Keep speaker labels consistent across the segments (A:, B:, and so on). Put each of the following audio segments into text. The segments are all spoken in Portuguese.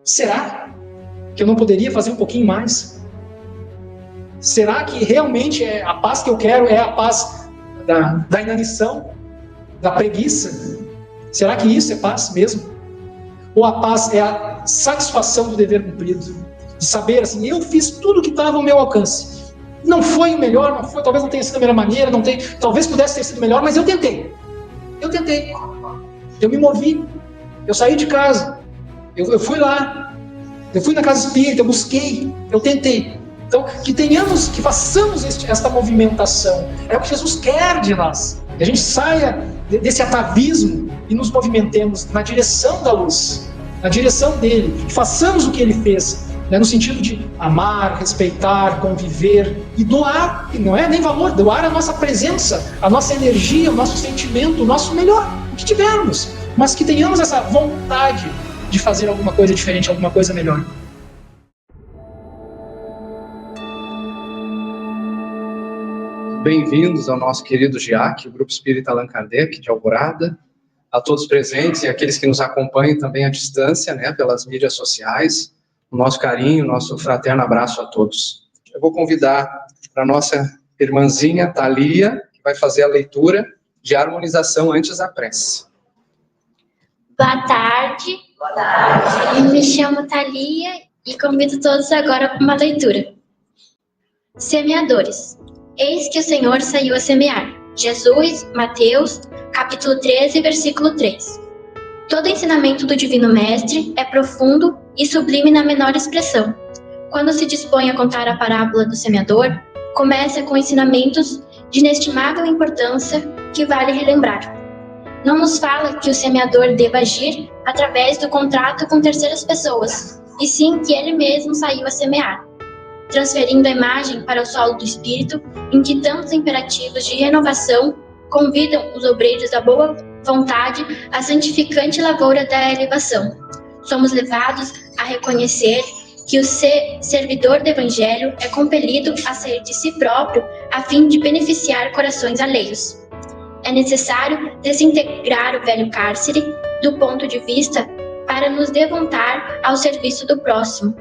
A: Será que eu não poderia fazer um pouquinho mais? Será que realmente a paz que eu quero é a paz da inanição, da preguiça? Será que isso é paz mesmo? Ou a paz é a satisfação do dever cumprido? De saber assim, eu fiz tudo que estava ao meu alcance. Não foi o melhor, não foi, talvez não tenha sido da melhor maneira, talvez pudesse ter sido melhor, mas eu tentei. Eu me movi. Eu saí de casa. Eu fui lá. Eu fui na casa espírita, eu busquei, eu tentei. Então, que façamos esta movimentação. É o que Jesus quer de nós. Que a gente saia desse atavismo e nos movimentemos na direção da luz, na direção dele. E façamos o que ele fez, no sentido de amar, respeitar, conviver e doar. E não é nem valor, doar a nossa presença, a nossa energia, o nosso sentimento, o nosso melhor, o que tivermos. Mas que tenhamos essa vontade de fazer alguma coisa diferente, alguma coisa melhor.
B: Bem-vindos ao nosso querido GIAC, o Grupo Espírita Allan Kardec de Alvorada, a todos presentes e aqueles que nos acompanham também à distância, pelas mídias sociais. O nosso carinho, o nosso fraterno abraço a todos. Eu vou convidar para a nossa irmãzinha Thalia, que vai fazer a leitura de harmonização antes da prece.
C: Boa tarde. Boa tarde. Eu me chamo Thalia e convido todos agora para uma leitura. Semeadores. Eis que o Senhor saiu a semear. Jesus, Mateus, capítulo 13, versículo 3. Todo ensinamento do Divino Mestre é profundo e sublime na menor expressão. Quando se dispõe a contar a parábola do semeador, começa com ensinamentos de inestimável importância que vale relembrar. Não nos fala que o semeador deva agir através do contrato com terceiras pessoas, e sim que ele mesmo saiu a semear, transferindo a imagem para o solo do espírito, em que tantos imperativos de renovação convidam os obreiros da boa vontade à santificante lavoura da elevação. Somos levados a reconhecer que o servidor do Evangelho é compelido a sair de si próprio a fim de beneficiar corações alheios. É necessário desintegrar o velho cárcere do ponto de vista para nos devontar ao serviço do próximo.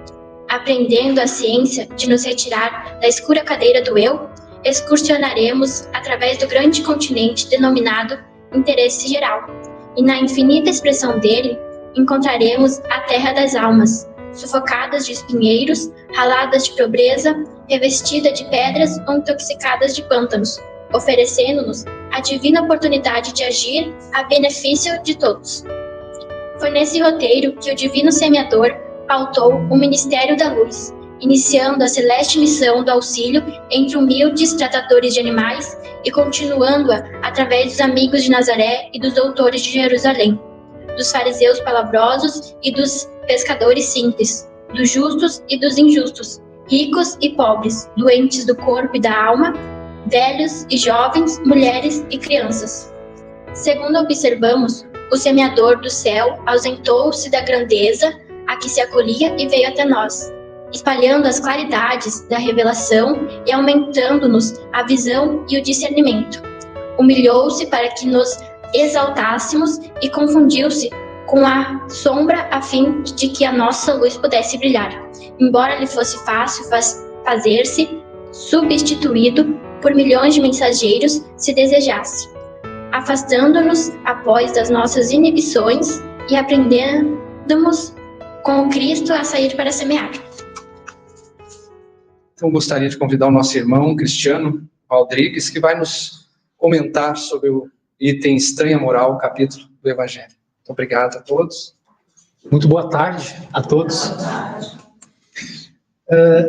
C: Aprendendo a ciência de nos retirar da escura cadeira do eu, excursionaremos através do grande continente denominado interesse geral, e na infinita expressão dele encontraremos a terra das almas, sufocadas de espinheiros, raladas de pobreza, revestida de pedras ou intoxicadas de pântanos, oferecendo-nos a divina oportunidade de agir a benefício de todos. Foi nesse roteiro que o Divino Semeador pautou o Ministério da Luz, iniciando a celeste missão do auxílio entre humildes tratadores de animais e continuando-a através dos amigos de Nazaré e dos doutores de Jerusalém, dos fariseus palavrosos e dos pescadores simples, dos justos e dos injustos, ricos e pobres, doentes do corpo e da alma, velhos e jovens, mulheres e crianças. Segundo observamos, o semeador do céu ausentou-se da grandeza a que se acolhia e veio até nós, espalhando as claridades da revelação e aumentando-nos a visão e o discernimento. Humilhou-se para que nos exaltássemos e confundiu-se com a sombra a fim de que a nossa luz pudesse brilhar, embora lhe fosse fácil fazer-se substituído por milhões de mensageiros se desejasse, afastando-nos após das nossas inibições e aprendemos com Cristo a sair para semear.
B: Então, gostaria de convidar o nosso irmão Cristiano Rodrigues, que vai nos comentar sobre o item Estranha Moral, capítulo do Evangelho. Muito obrigado a todos.
A: Muito boa tarde a todos.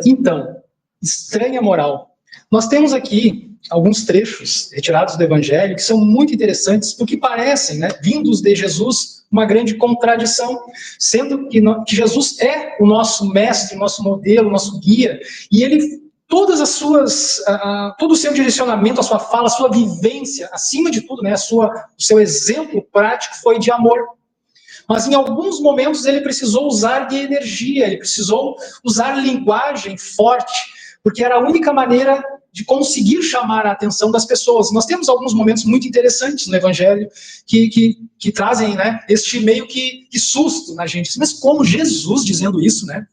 A: Então, estranha moral. Nós temos aqui alguns trechos retirados do Evangelho que são muito interessantes, porque parecem, vindos de Jesus, uma grande contradição, sendo que Jesus é o nosso mestre, o nosso modelo, o nosso guia, e ele, todo o seu direcionamento, a sua fala, a sua vivência, acima de tudo, o seu exemplo prático foi de amor. Mas em alguns momentos ele precisou usar de energia, ele precisou usar linguagem forte, porque era a única maneira de conseguir chamar a atenção das pessoas. Nós temos alguns momentos muito interessantes no Evangelho que trazem, né, este meio que susto na gente. Mas como Jesus dizendo isso, né?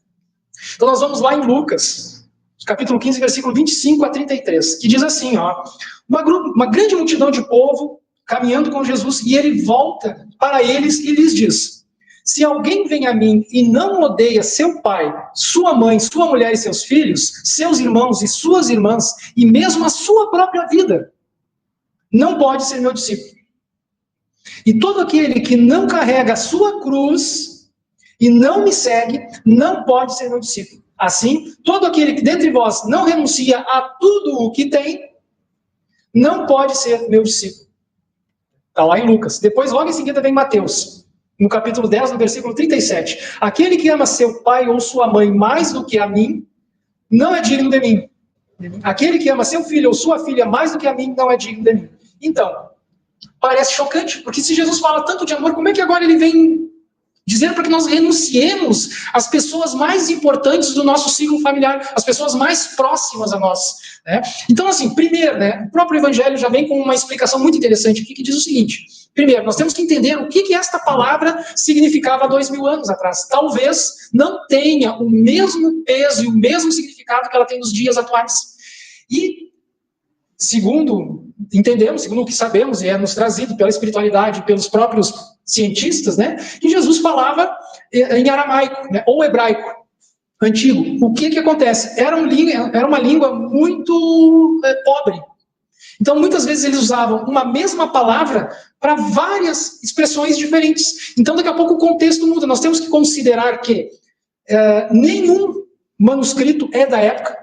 A: Então nós vamos lá em Lucas, capítulo 15, versículo 25 a 33, que diz assim, ó, uma grande multidão de povo caminhando com Jesus, e ele volta para eles e lhes diz: se alguém vem a mim e não odeia seu pai, sua mãe, sua mulher e seus filhos, seus irmãos e suas irmãs, e mesmo a sua própria vida, não pode ser meu discípulo. E todo aquele que não carrega a sua cruz e não me segue, não pode ser meu discípulo. Assim, todo aquele que dentre vós não renuncia a tudo o que tem, não pode ser meu discípulo. Está lá em Lucas. Depois, logo em seguida, vem Mateus. No capítulo 10, no versículo 37. Aquele que ama seu pai ou sua mãe mais do que a mim, não é digno de mim. Aquele que ama seu filho ou sua filha mais do que a mim, não é digno de mim. Então, parece chocante, porque se Jesus fala tanto de amor, como é que agora ele vem dizendo para que nós renunciemos às pessoas mais importantes do nosso ciclo familiar, as pessoas mais próximas a nós, né? Então, assim, primeiro, né, o próprio Evangelho já vem com uma explicação muito interessante aqui, que diz o seguinte: primeiro, nós temos que entender o que esta palavra significava há 2000 anos atrás. Talvez não tenha o mesmo peso e o mesmo significado que ela tem nos dias atuais. E, segundo o que sabemos, e é nos trazido pela espiritualidade, pelos próprios cientistas, né, que Jesus falava em aramaico, né, ou hebraico antigo. O que acontece? Era uma língua muito pobre. Então, muitas vezes eles usavam uma mesma palavra para várias expressões diferentes. Então, daqui a pouco o contexto muda. Nós temos que considerar que nenhum manuscrito é da época.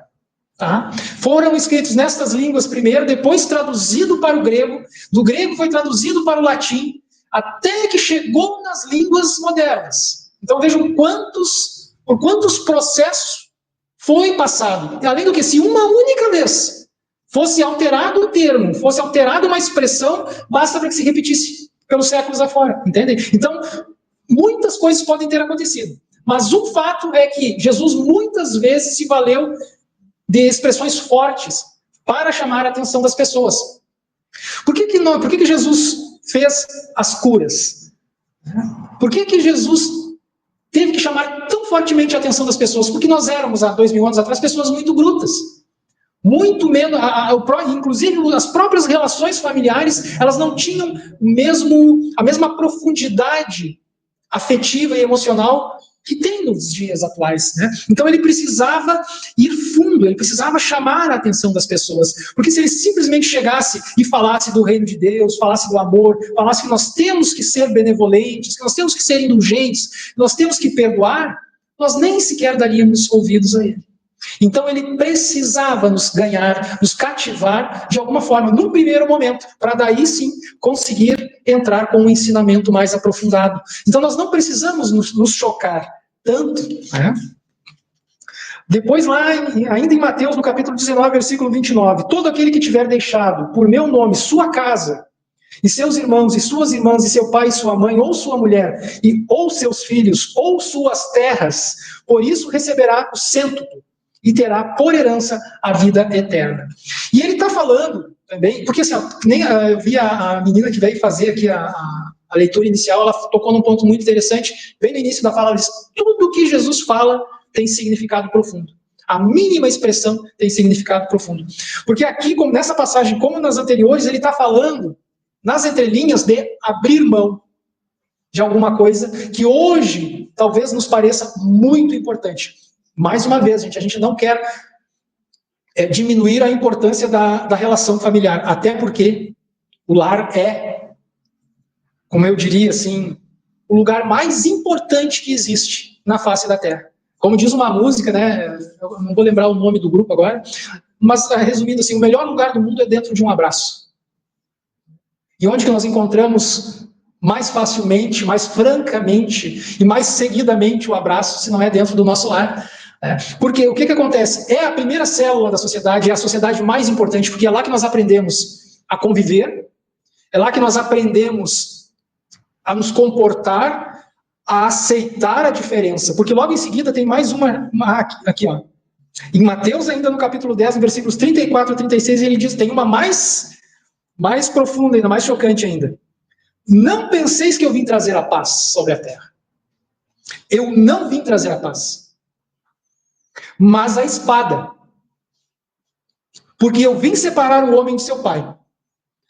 A: Tá? Foram escritos nestas línguas primeiro, depois traduzido para o grego, do grego foi traduzido para o latim, até que chegou nas línguas modernas. Então vejam por quantos processos foi passado. Além do que, se uma única vez fosse alterado o termo, fosse alterada uma expressão, basta para que se repetisse pelos séculos afora, entendem? Então, muitas coisas podem ter acontecido. Mas o fato é que Jesus muitas vezes se valeu de expressões fortes para chamar a atenção das pessoas. Por que Jesus fez as curas? Por que Jesus teve que chamar tão fortemente a atenção das pessoas? Porque nós éramos, há 2000 anos atrás, pessoas muito brutas. Muito menos, inclusive as próprias relações familiares, elas não tinham a mesma profundidade afetiva e emocional que tem nos dias atuais, né? Então ele precisava ir fundo, ele precisava chamar a atenção das pessoas, porque se ele simplesmente chegasse e falasse do reino de Deus, falasse do amor, falasse que nós temos que ser benevolentes, que nós temos que ser indulgentes, que nós temos que perdoar, nós nem sequer daríamos ouvidos a ele. Então ele precisava nos ganhar, nos cativar de alguma forma, num primeiro momento, para daí sim conseguir entrar com um ensinamento mais aprofundado. Então nós não precisamos nos chocar tanto, né? Depois lá, ainda em Mateus, no capítulo 19, versículo 29, todo aquele que tiver deixado por meu nome sua casa, e seus irmãos, e suas irmãs, e seu pai, e sua mãe, ou sua mulher, ou seus filhos, ou suas terras, por isso receberá o cêntuplo, e terá por herança a vida eterna. E ele está falando também, porque assim, eu vi a menina que veio fazer aqui a leitura inicial, ela tocou num ponto muito interessante, bem no início da fala, ela disse, tudo que Jesus fala tem significado profundo. A mínima expressão tem significado profundo. Porque aqui, como nessa passagem, como nas anteriores, ele está falando, nas entrelinhas, de abrir mão de alguma coisa que hoje talvez nos pareça muito importante. Mais uma vez, a gente não quer diminuir a importância da relação familiar, até porque o lar é, como eu diria assim, o lugar mais importante que existe na face da Terra. Como diz uma música, né, eu não vou lembrar o nome do grupo agora, mas resumindo assim, o melhor lugar do mundo é dentro de um abraço. E onde que nós encontramos mais facilmente, mais francamente e mais seguidamente o abraço, se não é dentro do nosso lar? Porque o que acontece? É a primeira célula da sociedade, é a sociedade mais importante, porque é lá que nós aprendemos a conviver, é lá que nós aprendemos a nos comportar, a aceitar a diferença. Porque logo em seguida tem mais uma aqui, ó. Em Mateus, ainda no capítulo 10, no versículos 34 a 36, ele diz, tem uma mais profunda, ainda mais chocante ainda. Não penseis que eu vim trazer a paz sobre a terra. Eu não vim trazer a paz, mas a espada. Porque eu vim separar o homem de seu pai,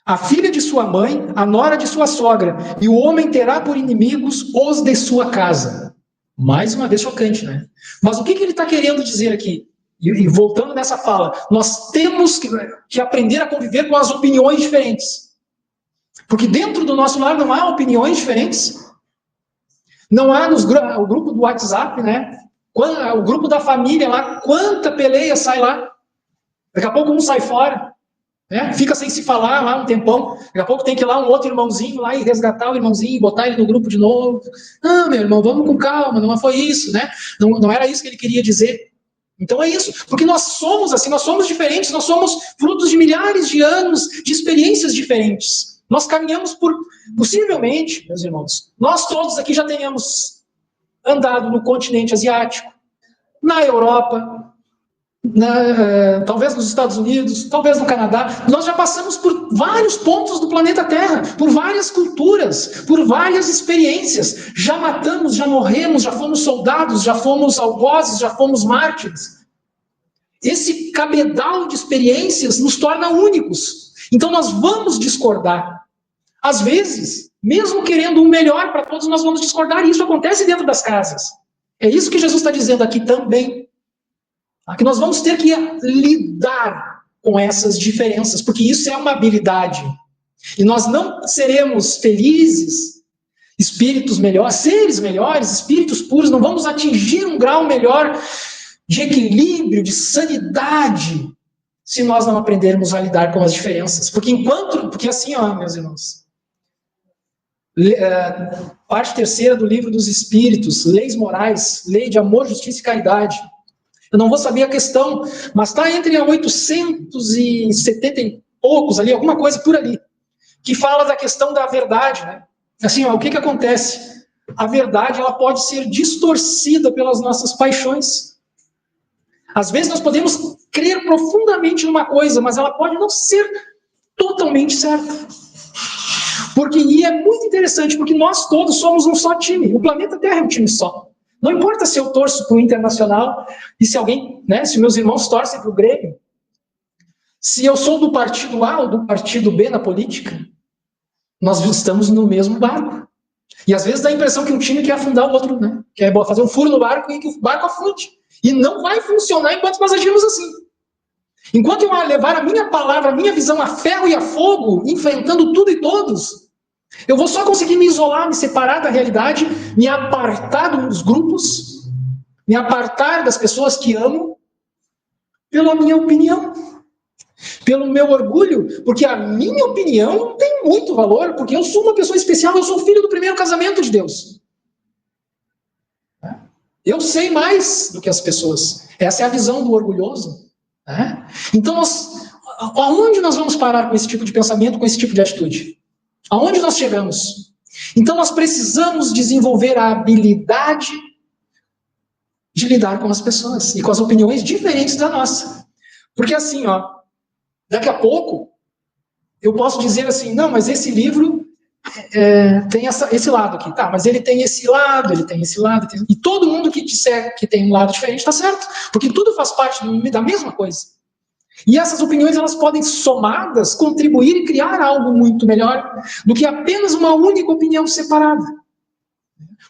A: a filha de sua mãe, a nora de sua sogra, e o homem terá por inimigos os de sua casa. Mais uma vez chocante, né? Mas o que ele está querendo dizer aqui? E voltando nessa fala, nós temos que aprender a conviver com as opiniões diferentes. Porque dentro do nosso lar não há opiniões diferentes. Não há o grupo do WhatsApp, né? O grupo da família lá, quanta peleia sai lá. Daqui a pouco um sai fora, né? Fica sem se falar lá um tempão. Daqui a pouco tem que ir lá um outro irmãozinho lá e resgatar o irmãozinho, botar ele no grupo de novo. Ah, meu irmão, vamos com calma, não foi isso, né? Não era isso que ele queria dizer. Então é isso, porque nós somos assim, nós somos diferentes, nós somos frutos de milhares de anos de experiências diferentes. Nós caminhamos possivelmente, meus irmãos, nós todos aqui já tenhamos andado no continente asiático, na Europa, talvez nos Estados Unidos, talvez no Canadá. Nós já passamos por vários pontos do planeta Terra, por várias culturas, por várias experiências. Já matamos, já morremos, já fomos soldados, já fomos algozes, já fomos mártires. Esse cabedal de experiências nos torna únicos. Então nós vamos discordar. Às vezes, mesmo querendo o melhor para todos, nós vamos discordar, e isso acontece dentro das casas. É isso que Jesus está dizendo aqui também. Que nós vamos ter que lidar com essas diferenças, porque isso é uma habilidade. E nós não seremos felizes, espíritos melhores, seres melhores, espíritos puros, não vamos atingir um grau melhor de equilíbrio, de sanidade, se nós não aprendermos a lidar com as diferenças. Porque assim, meus irmãos, parte terceira do livro dos Espíritos, leis morais, lei de amor, justiça e caridade. Eu não vou saber a questão, mas está entre 870 e poucos ali, alguma coisa por ali, que fala da questão da verdade, né? Assim, o que acontece? A verdade, ela pode ser distorcida pelas nossas paixões. Às vezes nós podemos crer profundamente numa coisa, mas ela pode não ser totalmente certa. E é muito interessante, porque nós todos somos um só time. O planeta Terra é um time só. Não importa se eu torço para o Internacional e se alguém, né, se meus irmãos torcem para o Grêmio, se eu sou do partido A ou do partido B na política, nós estamos no mesmo barco. E às vezes dá a impressão que um time quer afundar o outro, né? Quer fazer um furo no barco e que o barco afunde. E não vai funcionar enquanto nós agirmos assim. Enquanto eu levar a minha palavra, a minha visão a ferro e a fogo, enfrentando tudo e todos, eu vou só conseguir me isolar, me separar da realidade, me apartar dos grupos, me apartar das pessoas que amo, pela minha opinião, pelo meu orgulho, porque a minha opinião não tem muito valor, porque eu sou uma pessoa especial, eu sou filho do primeiro casamento de Deus. Eu sei mais do que as pessoas. Essa é a visão do orgulhoso. Então, aonde nós vamos parar com esse tipo de pensamento, com esse tipo de atitude? Aonde nós chegamos? Então nós precisamos desenvolver a habilidade de lidar com as pessoas e com as opiniões diferentes da nossa. Porque assim, daqui a pouco eu posso dizer assim, não, mas esse livro tem esse lado aqui, tá, mas ele tem esse lado, ele tem esse lado, e todo mundo que disser que tem um lado diferente está certo, porque tudo faz parte da mesma coisa. E essas opiniões, elas podem, somadas, contribuir e criar algo muito melhor do que apenas uma única opinião separada.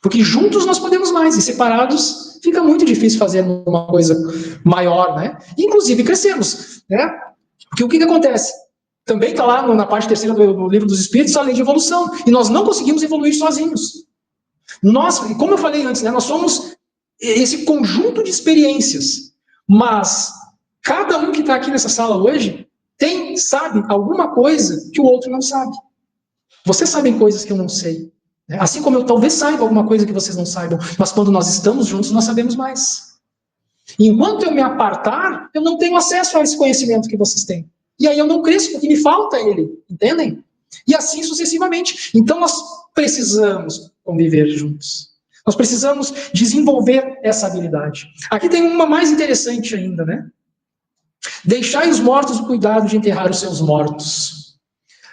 A: Porque juntos nós podemos mais, e separados fica muito difícil fazer uma coisa maior, né? Inclusive crescermos, né? Porque o que acontece? Também está lá na parte terceira do Livro dos Espíritos a lei de evolução, e nós não conseguimos evoluir sozinhos. Nós, como eu falei antes, né, nós somos esse conjunto de experiências, mas cada um que está aqui nessa sala hoje sabe alguma coisa que o outro não sabe. Vocês sabem coisas que eu não sei. Né? Assim como eu talvez saiba alguma coisa que vocês não saibam. Mas quando nós estamos juntos, nós sabemos mais. E enquanto eu me apartar, eu não tenho acesso a esse conhecimento que vocês têm. E aí eu não cresço, porque me falta ele. Entendem? E assim sucessivamente. Então nós precisamos conviver juntos. Nós precisamos desenvolver essa habilidade. Aqui tem uma mais interessante ainda, né? Deixai os mortos o cuidado de enterrar os seus mortos.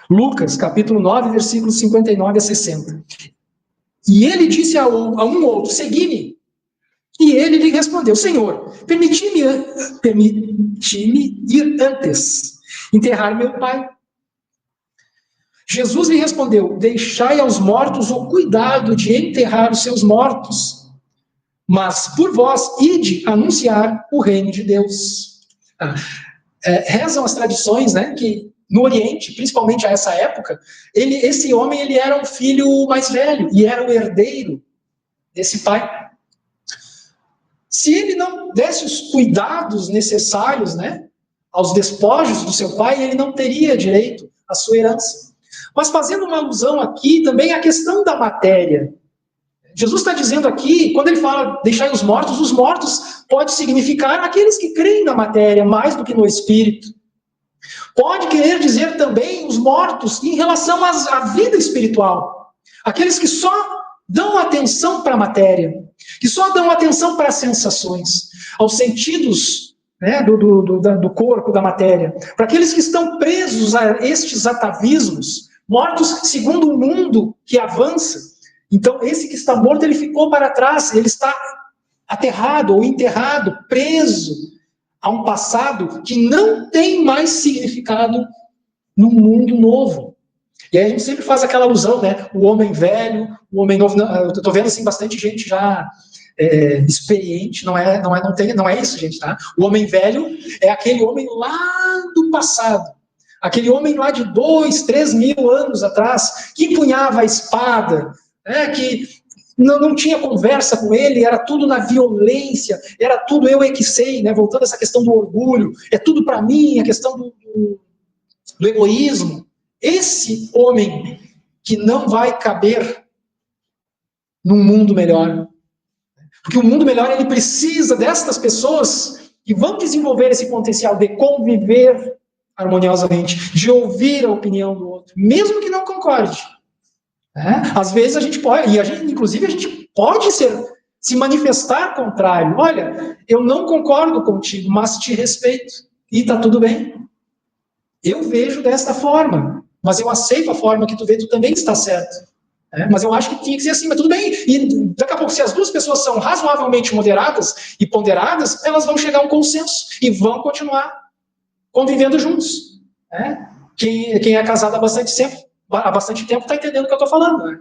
A: Lucas, capítulo 9, versículos 59 a 60. E ele disse a um outro, segui-me. E ele lhe respondeu, Senhor, permiti-me ir antes, enterrar meu pai. Jesus lhe respondeu, deixai aos mortos o cuidado de enterrar os seus mortos, mas por vós ide anunciar o reino de Deus. Rezam as tradições, né, que no Oriente, principalmente a essa época, esse homem ele era o filho mais velho e era o herdeiro desse pai. Se ele não desse os cuidados necessários, né, aos despojos do seu pai, ele não teria direito à sua herança. Mas fazendo uma alusão aqui também à questão da matéria. Jesus está dizendo aqui, quando ele fala deixai os mortos pode significar aqueles que creem na matéria mais do que no espírito. Pode querer dizer também os mortos em relação à vida espiritual. Aqueles que só dão atenção para a matéria, que só dão atenção para as sensações, aos sentidos, né, do corpo, da matéria. Para aqueles que estão presos a estes atavismos, mortos segundo o mundo que avança. Então, esse que está morto, ele ficou para trás, ele está aterrado ou enterrado, preso a um passado que não tem mais significado no mundo novo. E aí a gente sempre faz aquela alusão, né? O homem velho, o homem novo. Eu estou vendo assim, bastante gente já experiente, não é isso, gente, tá? O homem velho é aquele homem lá do passado. Aquele homem lá de 2, 3 mil anos atrás, que empunhava a espada, né, que não tinha conversa com ele, era tudo na violência, era tudo eu é que sei, né, voltando a essa questão do orgulho, é tudo para mim, a questão do egoísmo. Esse homem que não vai caber num mundo melhor. Porque o mundo melhor, ele precisa destas pessoas que vão desenvolver esse potencial de conviver harmoniosamente, de ouvir a opinião do outro, mesmo que não concorde. Às vezes a gente pode, inclusive a gente pode se manifestar contrário. Olha, eu não concordo contigo, mas te respeito. E está tudo bem. Eu vejo desta forma, mas eu aceito a forma que tu vê, tu também está certo. Mas eu acho que tinha que ser assim, mas tudo bem. E daqui a pouco, se as duas pessoas são razoavelmente moderadas e ponderadas, elas vão chegar a um consenso e vão continuar convivendo juntos. Quem é casado há bastante tempo está entendendo o que eu estou falando. Né?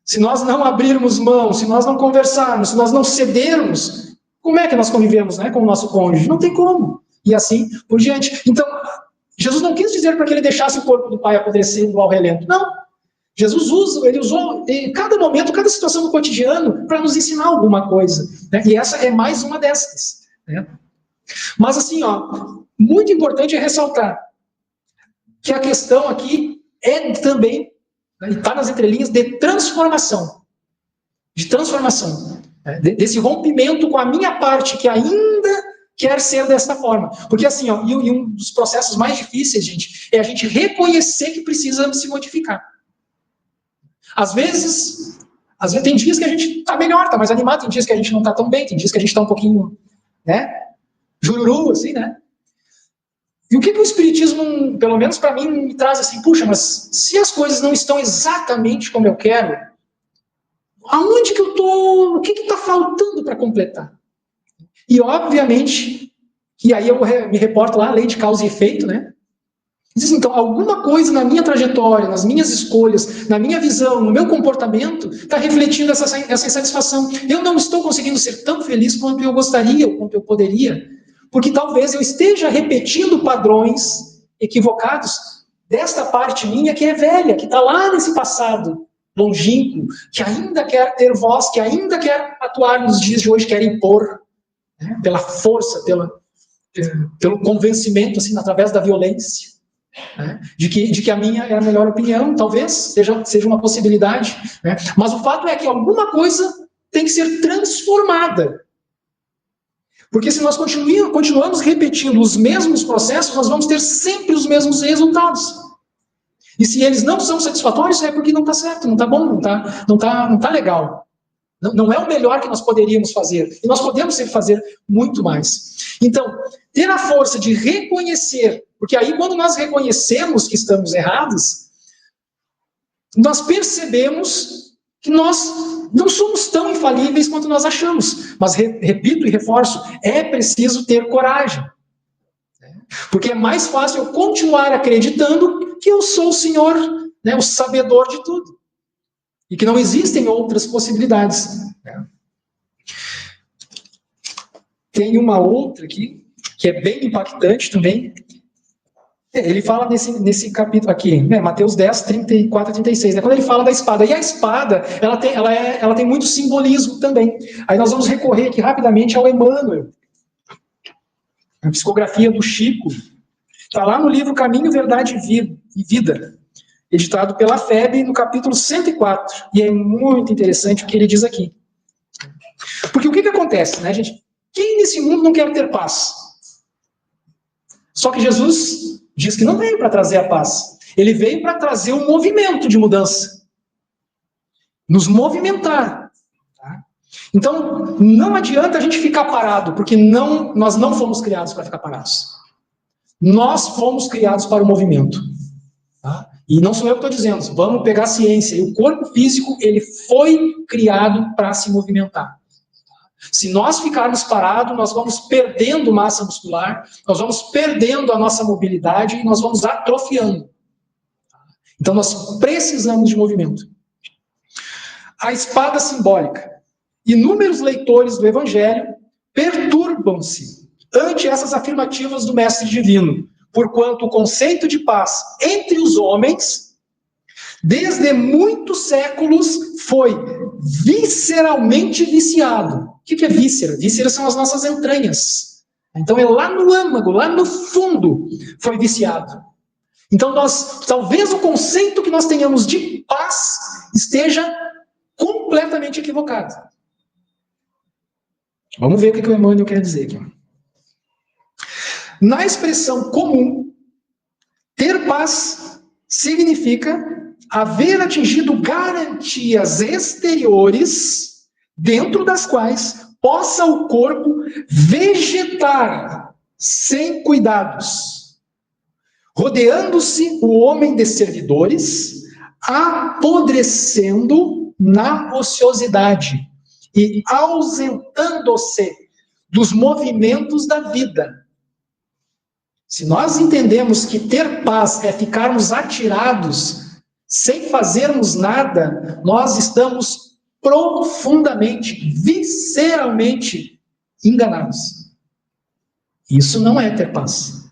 A: Se nós não abrirmos mão, se nós não conversarmos, se nós não cedermos, como é que nós convivemos, né, com o nosso cônjuge? Não tem como. E assim por diante. Então, Jesus não quis dizer para que ele deixasse o corpo do pai apodrecendo ao relento. Não. Jesus usou em cada momento, cada situação do cotidiano para nos ensinar alguma coisa. Né? E essa é mais uma dessas. Né? Mas assim, muito importante é ressaltar que a questão aqui é também, está nas entrelinhas, de transformação. De transformação. Desse rompimento com a minha parte, que ainda quer ser desta forma. Porque assim, e um dos processos mais difíceis, gente, é a gente reconhecer que precisa se modificar. Às vezes tem dias que a gente está melhor, está mais animado, tem dias que a gente não está tão bem, tem dias que a gente está um pouquinho, né, jururu, assim, né? E o que o Espiritismo, pelo menos para mim, me traz assim, puxa, mas se as coisas não estão exatamente como eu quero, aonde que eu estou, o que está faltando para completar? E, obviamente, e aí eu me reporto lá, a lei de causa e efeito, né? Diz, então, alguma coisa na minha trajetória, nas minhas escolhas, na minha visão, no meu comportamento, está refletindo essa insatisfação. Eu não estou conseguindo ser tão feliz quanto eu gostaria, ou quanto eu poderia, porque talvez eu esteja repetindo padrões equivocados desta parte minha que é velha, que está lá nesse passado longínquo, que ainda quer ter voz, que ainda quer atuar nos dias de hoje, quer impor, né, pela força, pelo convencimento, assim, através da violência, né, de que a minha é a melhor opinião, talvez seja uma possibilidade, né, mas o fato é que alguma coisa tem que ser transformada. Porque se nós continuamos repetindo os mesmos processos, nós vamos ter sempre os mesmos resultados. E se eles não são satisfatórios, é porque não está certo, não está bom, não tá legal. Não é o melhor que nós poderíamos fazer. E nós podemos sempre fazer muito mais. Então, ter a força de reconhecer, porque aí quando nós reconhecemos que estamos errados, nós percebemos que nós não somos tão infalíveis quanto nós achamos. Mas, repito e reforço, é preciso ter coragem. Porque é mais fácil eu continuar acreditando que eu sou o Senhor, né, o sabedor de tudo. E que não existem outras possibilidades. Tem uma outra aqui, que é bem impactante também. Ele fala nesse capítulo aqui, Mateus 10, 34 a 36, quando ele fala da espada. E a espada, ela tem muito simbolismo também. Aí nós vamos recorrer aqui rapidamente ao Emmanuel. A psicografia do Chico. Está lá no livro Caminho, Verdade e Vida, editado pela FEB, no capítulo 104. E é muito interessante o que ele diz aqui. Porque o que acontece, né, gente? Quem nesse mundo não quer ter paz? Só que Jesus diz que não veio para trazer a paz. Ele veio para trazer um movimento de mudança. Nos movimentar. Tá? Então, não adianta a gente ficar parado, porque nós não fomos criados para ficar parados. Nós fomos criados para o movimento. Tá? E não sou eu que estou dizendo, vamos pegar a ciência. E o corpo físico, ele foi criado para se movimentar. Se nós ficarmos parados, nós vamos perdendo massa muscular, nós vamos perdendo a nossa mobilidade e nós vamos atrofiando. Então nós precisamos de movimento. A espada simbólica. Inúmeros leitores do Evangelho perturbam-se ante essas afirmativas do Mestre Divino, porquanto o conceito de paz entre os homens, desde muitos séculos, foi visceralmente viciado. O que é víscera? Vísceras são as nossas entranhas. Então é lá no âmago, lá no fundo, foi viciado. Então talvez o conceito que nós tenhamos de paz esteja completamente equivocado. Vamos ver o que o Emmanuel quer dizer aqui. Na expressão comum, ter paz significa haver atingido garantias exteriores dentro das quais possa o corpo vegetar sem cuidados, rodeando-se o homem de servidores, apodrecendo na ociosidade e ausentando-se dos movimentos da vida. Se nós entendemos que ter paz é ficarmos atirados sem fazermos nada, nós estamos profundamente, visceralmente enganados. Isso não é ter paz.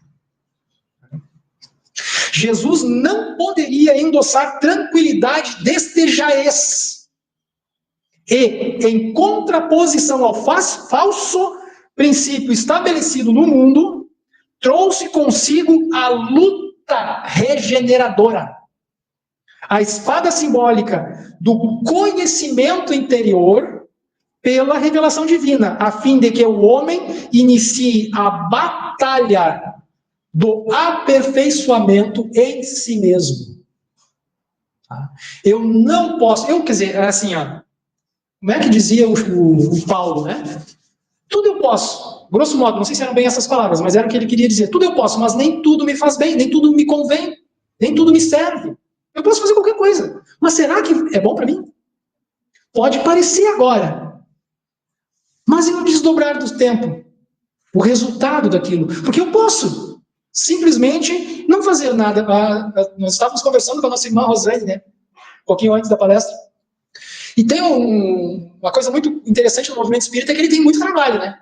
A: Jesus não poderia endossar tranquilidade deste jaez. E, em contraposição ao falso princípio estabelecido no mundo, trouxe consigo a luta regeneradora. A espada simbólica do conhecimento interior pela revelação divina, a fim de que o homem inicie a batalha do aperfeiçoamento em si mesmo. Eu não posso, quer dizer, assim, como é que dizia o Paulo, né? Tudo eu posso, grosso modo, não sei se eram bem essas palavras, mas era o que ele queria dizer. Tudo eu posso, mas nem tudo me faz bem, nem tudo me convém, nem tudo me serve. Eu posso fazer qualquer coisa, mas será que é bom para mim? Pode parecer agora, mas e no desdobrar do tempo? O resultado daquilo? Porque eu posso simplesmente não fazer nada. Nós estávamos conversando com a nossa irmã Rosane, né? Um pouquinho antes da palestra. E tem uma coisa muito interessante no movimento espírita, é que ele tem muito trabalho, né?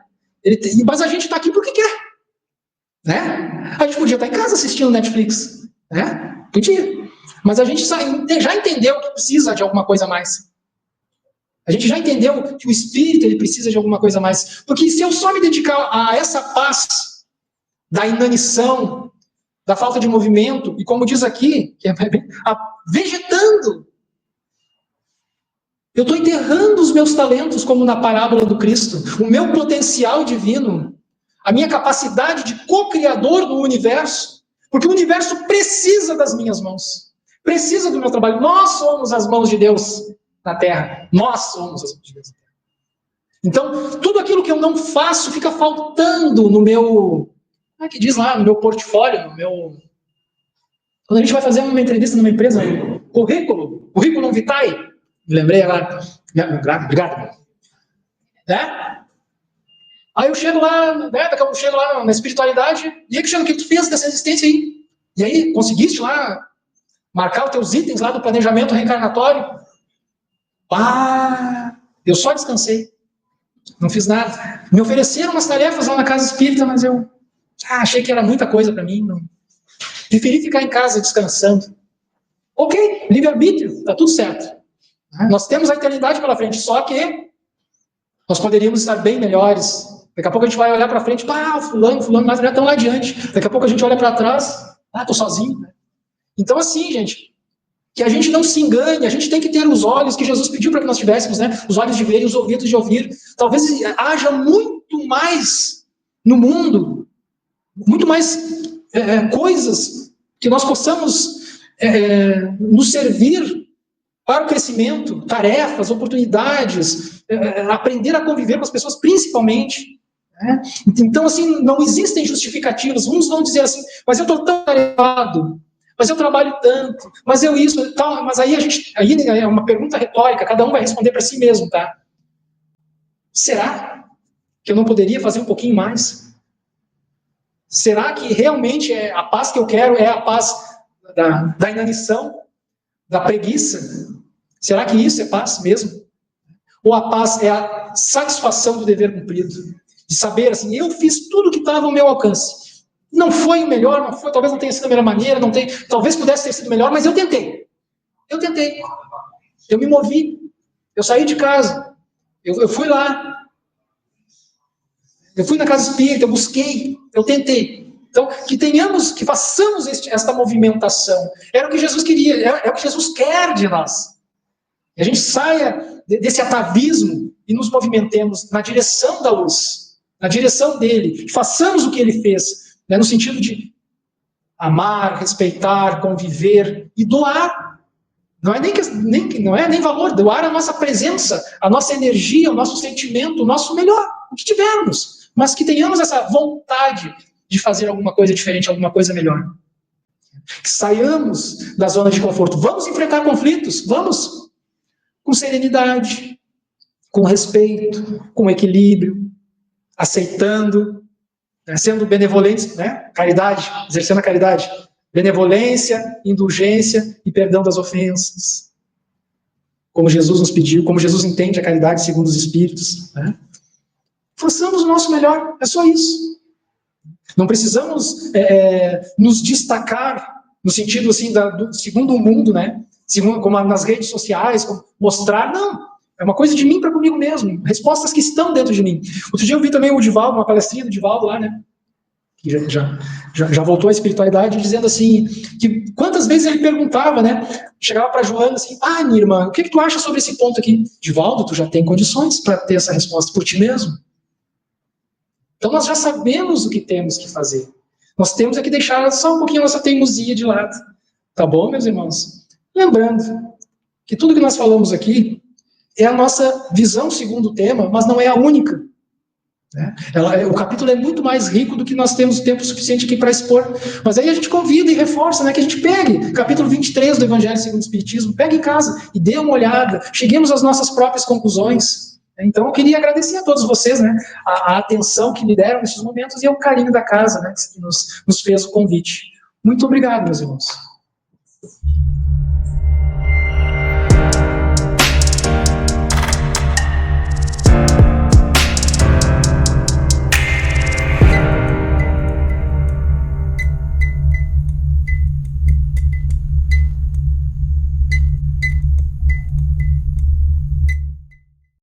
A: Mas a gente está aqui porque quer. Né? A gente podia estar em casa assistindo Netflix. Né? Podia. Mas a gente já entendeu que precisa de alguma coisa a mais. A gente já entendeu que o espírito ele precisa de alguma coisa a mais. Porque se eu só me dedicar a essa paz da inanição, da falta de movimento, e como diz aqui, que é vegetando, eu estou enterrando os meus talentos, como na parábola do Cristo, o meu potencial divino, a minha capacidade de co-criador do universo, porque o universo precisa das minhas mãos. Precisa do meu trabalho. Nós somos as mãos de Deus. na terra. Nós somos as mãos de Deus na terra. Então, tudo aquilo que eu não faço fica faltando no meu... Como é que diz lá? No meu portfólio, no meu... Quando a gente vai fazer uma entrevista numa empresa, currículo vitae, me lembrei agora. Obrigado. Né? Aí eu chego lá, né? Daqui a pouco eu chego lá na espiritualidade, e aí que chega, o que tu fez dessa existência aí? E aí, conseguiste lá marcar os teus itens lá do planejamento reencarnatório? Eu só descansei. Não fiz nada. Me ofereceram umas tarefas lá na casa espírita, mas eu achei que era muita coisa para mim. Não. Preferi ficar em casa descansando. Ok, livre-arbítrio, tá tudo certo. Nós temos a eternidade pela frente, só que nós poderíamos estar bem melhores. Daqui a pouco a gente vai olhar para frente, fulano, mas já estão lá adiante. Daqui a pouco a gente olha para trás, tô sozinho. Então assim, gente, que a gente não se engane, a gente tem que ter os olhos que Jesus pediu para que nós tivéssemos, né? Os olhos de ver e os ouvidos de ouvir. Talvez haja muito mais no mundo, muito mais coisas que nós possamos nos servir para o crescimento, tarefas, oportunidades, aprender a conviver com as pessoas, principalmente. Né? Então, assim, não existem justificativas. Uns vão dizer assim, mas eu estou tão tarefado, mas eu trabalho tanto, mas eu isso, tal. Mas aí aí é uma pergunta retórica, cada um vai responder para si mesmo, tá? Será que eu não poderia fazer um pouquinho mais? Será que realmente a paz que eu quero é a paz da inanição, da preguiça? Será que isso é paz mesmo? Ou a paz é a satisfação do dever cumprido? De saber, assim, eu fiz tudo que estava ao meu alcance. Não foi o melhor, não foi, talvez não tenha sido da melhor maneira, talvez pudesse ter sido melhor, mas eu tentei. Eu me movi. Eu saí de casa. Eu fui lá. Eu fui na casa espírita, eu busquei, eu tentei. Então, que façamos esta movimentação. Era o que Jesus queria, é o que Jesus quer de nós. Que a gente saia desse atavismo e nos movimentemos na direção da luz, na direção dele. Façamos o que ele fez, né, no sentido de amar, respeitar, conviver e doar. Não é nem valor, doar a nossa presença, a nossa energia, o nosso sentimento, o nosso melhor, o que tivermos. Mas que tenhamos essa vontade de fazer alguma coisa diferente, alguma coisa melhor. Que saiamos da zona de conforto. Vamos enfrentar conflitos, vamos. Com serenidade, com respeito, com equilíbrio, aceitando, né, sendo benevolentes, né, caridade, exercendo a caridade. Benevolência, indulgência e perdão das ofensas. Como Jesus nos pediu, como Jesus entende a caridade segundo os Espíritos. Né? Façamos o nosso melhor, é só isso. Não precisamos nos destacar no sentido assim, segundo o mundo, né? Como nas redes sociais, como mostrar, não. É uma coisa de mim para comigo mesmo. Respostas que estão dentro de mim. Outro dia eu vi também o Divaldo, uma palestrinha do Divaldo lá, né? Que já voltou à espiritualidade, dizendo assim, que quantas vezes ele perguntava, né? Chegava para Joana assim, minha irmã, o que tu acha sobre esse ponto aqui? Divaldo, tu já tem condições para ter essa resposta por ti mesmo. Então nós já sabemos o que temos que fazer. Nós temos que deixar só um pouquinho a nossa teimosia de lado. Tá bom, meus irmãos? Lembrando que tudo que nós falamos aqui é a nossa visão segundo o tema, mas não é a única. Né? O capítulo é muito mais rico do que nós temos tempo suficiente aqui para expor. Mas aí a gente convida e reforça, né, que a gente pegue capítulo 23 do Evangelho segundo o Espiritismo, pegue em casa e dê uma olhada, cheguemos às nossas próprias conclusões. Então eu queria agradecer a todos vocês, né, a atenção que me deram nesses momentos e o carinho da casa, né, que nos fez o convite. Muito obrigado, meus irmãos.